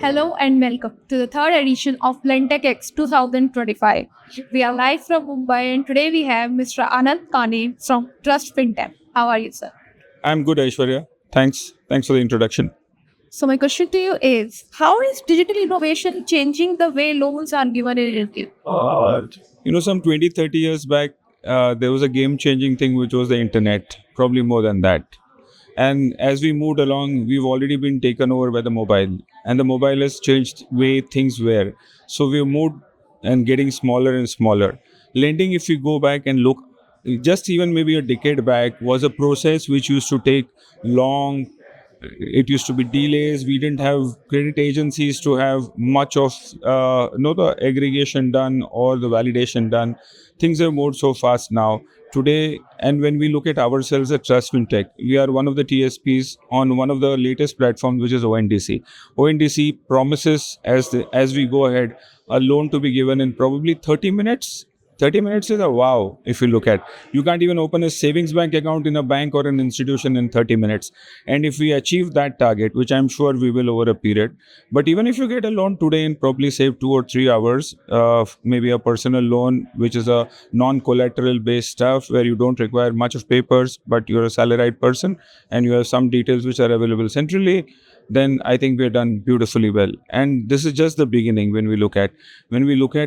Hello and welcome to the third edition of Fintech X 2025. We are live from Mumbai and today we have Mr. Anand Kane from Trust Fintech. How are you, sir? I'm good, Aishwarya. Thanks for the introduction. So my question to you is, how is digital innovation changing the way loans are given in India? Some 20, 30 years back, there was a game-changing thing which was the internet, probably more than that. And as we moved along, we've already been taken over by the mobile. And the mobile has changed way things were. So we've moved and getting smaller and smaller. Lending, if we go back and look, just even maybe a decade back, was a process which used to take long. It used to be delays. We didn't have credit agencies to have much of the aggregation done or the validation done. Things have moved so fast now today. And when we look at ourselves at Trust Fintech, we are one of the TSPs on one of the latest platforms, which is ONDC. ONDC promises as we go ahead a loan to be given in probably 30 minutes. 30 minutes is a wow. If you look at, you can't even open a savings bank account in a bank or an institution in 30 minutes. And if we achieve that target, which I'm sure we will over a period, but even if you get a loan today in probably save 2 or 3 hours, maybe a personal loan, which is a non-collateral based stuff where you don't require much of papers, but you're a salaried person and you have some details which are available centrally, then I think we're done beautifully well. And this is just the beginning. When we look at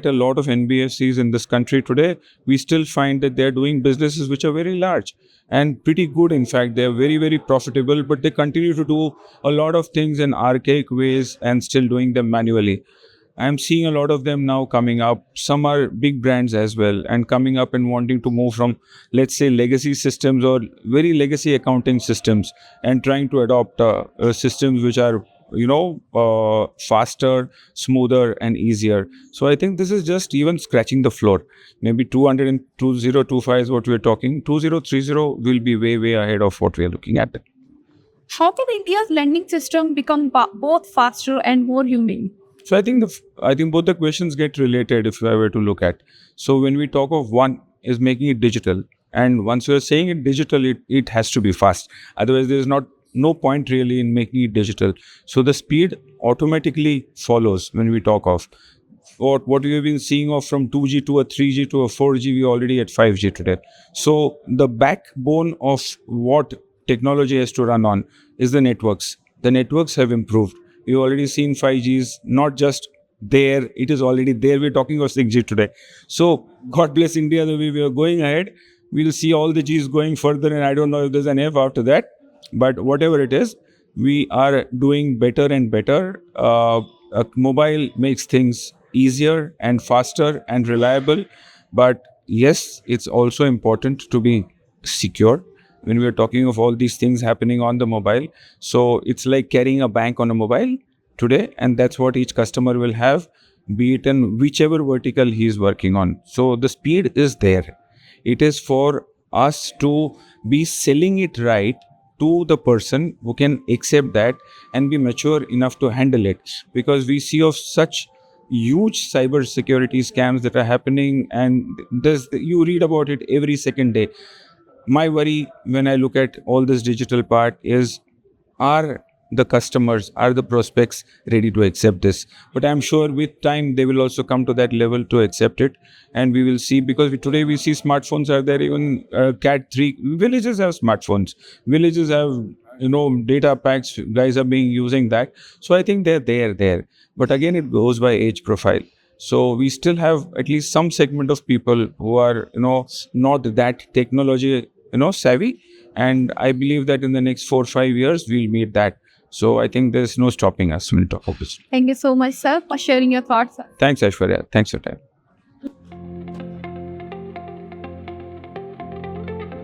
a lot of NBFCs in this country today, we still find that they're doing businesses which are very large and pretty good. In fact, they're very, very profitable, but they continue to do a lot of things in archaic ways and still doing them manually. I'm seeing a lot of them now coming up. Some are big brands as well and coming up and wanting to move from, let's say, legacy systems or very legacy accounting systems and trying to adopt systems which are, faster, smoother and easier. So I think this is just even scratching the floor. Maybe 200 and 2025 is what we're talking. 2030 will be way, way ahead of what we're looking at. How can India's lending system become both faster and more humane? So I think both the questions get related if I were to look at. So when we talk of one is making it digital, and once you are saying it digital, it has to be fast. Otherwise, there is no point really in making it digital. So the speed automatically follows when we talk of what we have been seeing of from 2G to a 3G to a 4G, we already at 5G today. So the backbone of what technology has to run on is the networks. The networks have improved. We've already seen 5Gs, not just there, it is already there. We're talking of 6G today. So God bless India, the way we are going ahead. We'll see all the Gs going further, and I don't know if there's an F after that. But whatever it is, we are doing better and better. Mobile makes things easier and faster and reliable. But yes, it's also important to be secure when we are talking of all these things happening on the mobile. So it's like carrying a bank on a mobile today, and that's what each customer will have, be it in whichever vertical he is working on. So the speed is there. It is for us to be selling it right to the person who can accept that and be mature enough to handle it, because we see of such huge cyber security scams that are happening, and you read about it every second day. My worry when I look at all this digital part is, are the customers, are the prospects ready to accept this? But I'm sure with time they will also come to that level to accept it, and we will see, because today we see smartphones are there. Even Cat 3 villages have smartphones. Villages have data packs. Guys are using that. So I think they're there. But again, it goes by age profile. So we still have at least some segment of people who are not that technology savvy, and I believe that in the next 4-5 years we'll meet that. So I think there's no stopping us when we talk of this. Thank you so much, sir, for sharing your thoughts. Thanks, Aishwarya. Thanks for your time.